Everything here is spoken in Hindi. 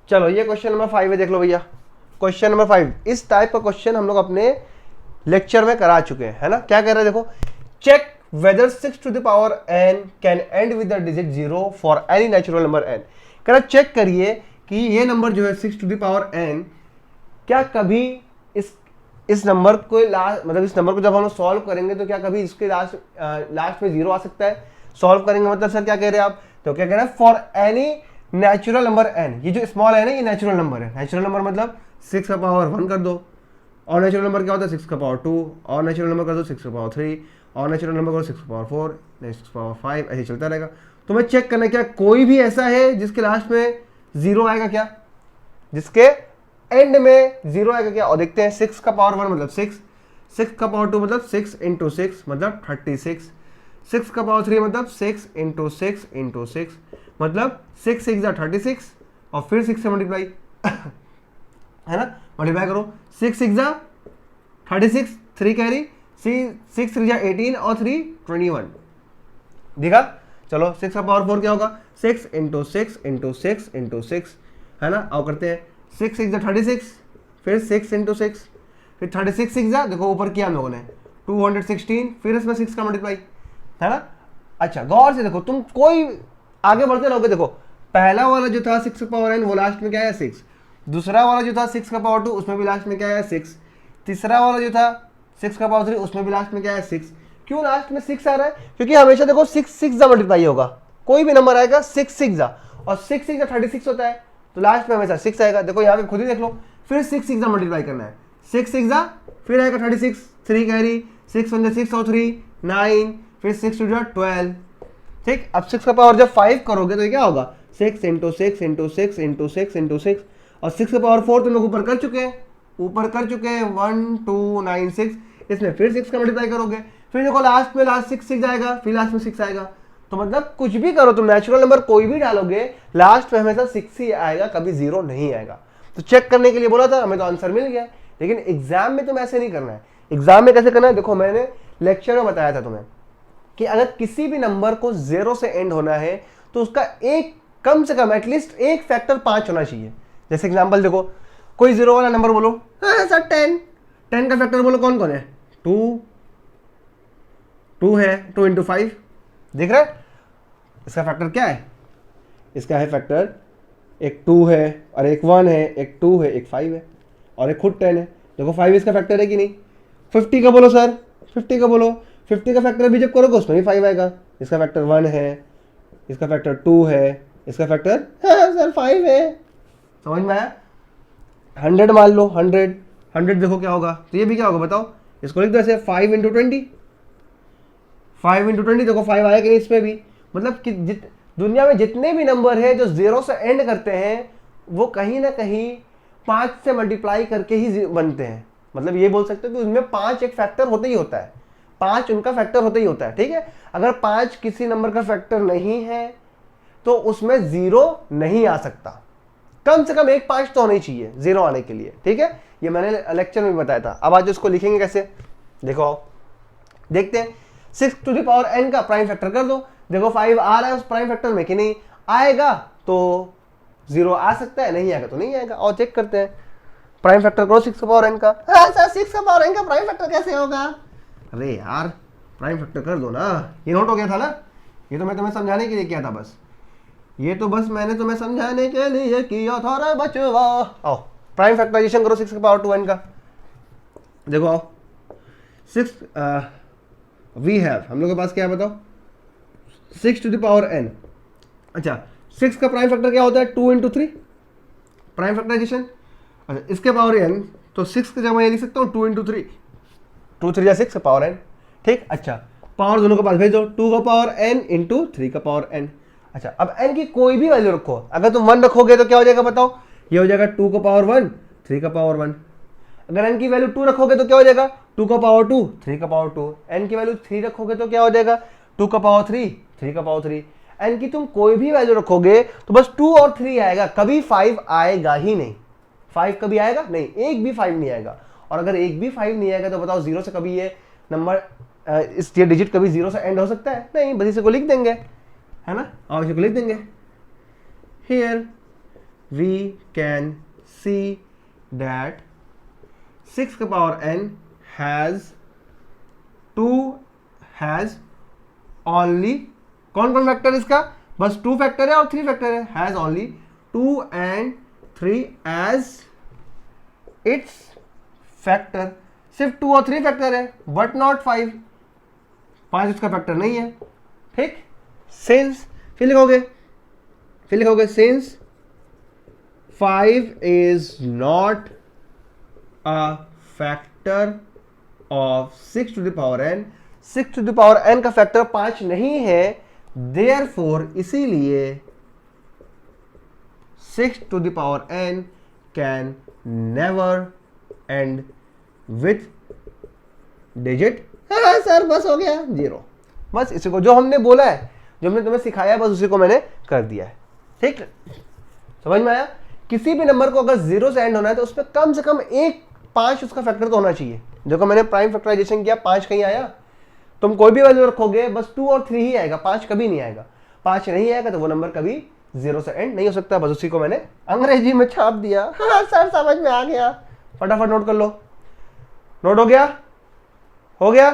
चलो ये क्वेश्चन नंबर 5 है, देख लो भैया। क्वेश्चन नंबर 5, इस टाइप का क्वेश्चन हम लोग अपने लेक्चर में करा चुके हैं, है ना। क्या कह रहे हैं देखो, check whether 6 to the power n can end with the digit 0 for any natural number n। कह रहा चेक करिए कि ये नंबर जो है 6 टू द पावर n क्या कभी इस नंबर को लास्ट, मतलब इस नंबर को जब हम लोग सॉल्व करेंगे तो क्या कभी इसके लास्ट में 0 आ सकता है। सॉल्व करेंगे मतलब सर क्या कह रहे हैं आप, तो क्या कह रहे हैं for any natural number n। ये जो स्मॉल है ना, ये नेचुरल नंबर है। नेचुरल नंबर मतलब 6 का पावर 1 कर दो, और नेचुरल नंबर क्या होता है 6 का पावर 2, और नेचुरल नंबर कर दो 6 का पावर 3, और नेचुरल नंबर करो 6 का पावर 4, 6 का पावर 5, ऐसे चलता रहेगा। तो मैं चेक करना क्या कोई भी ऐसा है जिसके लास्ट में 0 आएगा क्या, जिसके एंड में 0 आएगा क्या। और देखते हैं 6 का पावर 1 मतलब 6, 6 का पावर 2 मतलब 6 इंटू 6 मतलब 36, 6 का पावर 3 मतलब 6 इंटू 6 इंटू 6 मतलब 6 6 36, और फिर 6 से मल्टीप्लाई है ना, मल्टीप्लाई करो 6 6 36, 3 कैरी, 6 3 18 और 3 21। देखा, चलो 6 का पावर 4 क्या होगा 6 इंटू 6 इंटू 6 इंटू 6, है ना। आओ करते हैं 6 6 36, फिर 6 इंटू 6, फिर 36 6 देखो ऊपर किया हम लोगों ने 216, फिर इसमें 6 का मल्टीप्लाई, है ना। अच्छा गौर से देखो, तुम कोई आगे बढ़ते रहोगे। देखो पहला वाला जो था 6 का पावर n वो लास्ट में क्या है 6, दूसरा वाला जो था 6 का पावर 2 उसमें भी लास्ट में क्या है 6, तीसरा वाला जो था 6 का पावर 3 उसमें भी लास्ट में क्या है 6। क्यों लास्ट में 6 आ रहा है, क्योंकि हमेशा देखो 6 6 जा मल्टीप्लाई होगा, कोई भी नंबर आएगा 6 6 जा, और 6 6 जा 36 होता है, तो लास्ट में हमेशा 6 आएगा। देखो यहाँ पे खुद ही देख लो, फिर 6 6 जा मल्टीप्लाई करना है, 6 6 जा फिर आएगा 36, 3 कैरी, 6 1 6 और 3 9, फिर 6 2 12। ठीक, अब 6 का पावर जब 5 करोगे तो ये क्या होगा 6 इंटू 6 इंटू 6 इंटू 6 इंटू 6, और 6 का पावर 4 तुम लोग ऊपर कर चुके हैं, 1 2 9 6, इसमें फिर 6 का मल्टीप्लाई करोगे, फिर देखो लास्ट में 6 6 आएगा, फिर लास्ट में 6 आएगा। तो मतलब कुछ भी करो तुम, नेचुरल नंबर कोई भी डालोगे लास्ट में हमेशा 6 ही आएगा, कभी 0 नहीं आएगा। तो चेक करने के लिए बोला था, हमें तो आंसर मिल गया, लेकिन एग्जाम में तुम ऐसे नहीं करना है। एग्जाम में कैसे करना है, देखो मैंने लेक्चर में बताया था तुम्हें कि अगर किसी भी नंबर को 0 से एंड होना है तो उसका एक कम से कम एटलीस्ट एक फैक्टर 5 होना चाहिए। जैसे एग्जांपल देखो, कोई 0 वाला नंबर बोलो, हाँ सर 10, 10 का फैक्टर बोलो कौन कौन है, 2 2 है, 2 इंटू 5, देख रहे हैं इसका फैक्टर क्या है, इसका है फैक्टर एक 2 है और एक 1 है, एक 2 है एक 5 है, और एक खुद 10 है। देखो 5 इसका फैक्टर है कि नहीं। 50 का बोलो सर, 50 का बोलो, 50 का फैक्टर भी जब करोगे उसमें भी 5 आएगा, इसका फैक्टर 1 है, इसका फैक्टर 2 है, इसका फैक्टर हाँ सर 5 है। समझ में आया। 100 मान लो, 100 100 देखो क्या होगा, तो ये भी क्या होगा बताओ, इसको लिख दो ऐसे 5 इंटू 20, 5 इंटू 20 देखो 5 आया कि नहीं इसमें भी। मतलब कि दुनिया में जितने भी नंबर है जो 0 से एंड करते हैं वो कहीं ना कहीं 5 से मल्टीप्लाई करके ही बनते हैं। मतलब ये बोल सकते हो कि उसमें 5 एक फैक्टर होता ही होता है, 5 उनका फैक्टर होता ही होता है। ठीक है, अगर 5 किसी नंबर का फैक्टर नहीं है तो उसमें 0 नहीं आ सकता, कम से कम एक 5 तो होना ही चाहिए 0 आने के लिए। ठीक है, ये मैंने लेक्चर में भी बताया था। अब आज उसको लिखेंगे कैसे, देखो देखते हैं। 6 टू द पावर n का प्राइम फैक्टर कर दो, देखो 5 आ रहा है उस प्राइम फैक्टर में कि नहीं, आएगा तो 0 आ सकता है, नहीं आएगा तो नहीं आएगा। और चेक करते हैं, प्राइम फैक्टर करो 6 का पावर n का। हाँ सर 6 का पावर n का प्राइम फैक्टर कैसे होगा, अरे यार प्राइम फैक्टर कर दो ना, ये नोट हो गया था ना, ये तो मैं तुम्हें समझाने के लिए किया था बस, ये तो बस मैंने तुम्हें समझाने के लिए किया था रे बचवा। आओ प्राइम फैक्टराइजेशन करो 6 का पावर 2n का, देखो आओ 6 वी हैव, हम लोग के पास क्या है बताओ 6 टू द पावर n। अच्छा 6 का प्राइम फैक्टर क्या होता है 2 इंटू 3, प्राइम फैक्टराइजेशन। अच्छा इसके पावर n, तो 6 की जगह मैं ये लिख सकता हूँ 2 इंटू 3, 2 3 या 6 पावर n। ठीक, अच्छा पावर दोनों के पास भेज दो, 2 का पावर n इंटू 3 का पावर n। अच्छा अब n की कोई भी वैल्यू रखो, अगर तुम 1 रखोगे तो क्या हो जाएगा बताओ, ये हो जाएगा 2 का पावर 1 3 का पावर 1। अगर n की वैल्यू 2 रखोगे तो क्या हो जाएगा 2 का पावर 2 3 का पावर 2। n की वैल्यू 3 रखोगे तो क्या हो जाएगा 2 का पावर 3 3 का पावर 3। n की तुम कोई भी वैल्यू रखोगे तो बस 2 और 3 आएगा, कभी 5 आएगा ही नहीं। 5 कभी आएगा नहीं, एक भी 5 नहीं आएगा। और अगर एक भी 5 नहीं आएगा तो बताओ 0 से कभी ये नंबर ये डिजिट कभी 0 से एंड हो सकता है नहीं, बस इसे को लिख देंगे, है ना। और इसे को लिख देंगे here we can see that 6 का पावर n has only कौन कौन फैक्टर इसका, बस 2 फैक्टर है और 3 फैक्टर है, has only 2 and 3 as its factor, सिर्फ 2 और 3 फैक्टर है बट नॉट 5, 5 इसका फैक्टर नहीं है, ठीक। सिंस फिर लिखोगे since 5 is not a factor of 6 to the power n, 6 to the power n का फैक्टर 5 नहीं है, देयरफॉर इसीलिए 6 to the power n can never end with digit, sir बस हो गया 0, बस इसी को जो हमने बोला है, जो हमने तुम्हें सिखाया है, बस उसी को मैंने कर दिया है, ठीक। समझ में आया। किसी भी नंबर को अगर 0 से एंड होना है तो उसमें कम से कम एक 5 उसका फैक्टर तो होना चाहिए। देखो मैंने प्राइम फैक्टराइजेशन किया, 5 कहीं आया, तुम कोई भी वैल्यू रखोगे बस 2 और 3 ही आएगा, 5 कभी नहीं आएगा, 5 नहीं आएगा तो वो नंबर कभी 0 से एंड नहीं हो सकता, बस उसी को मैंने अंग्रेजी में छाप दिया। हाँ सर समझ में आ गया, फटाफट नोट कर लो, नोट हो गया।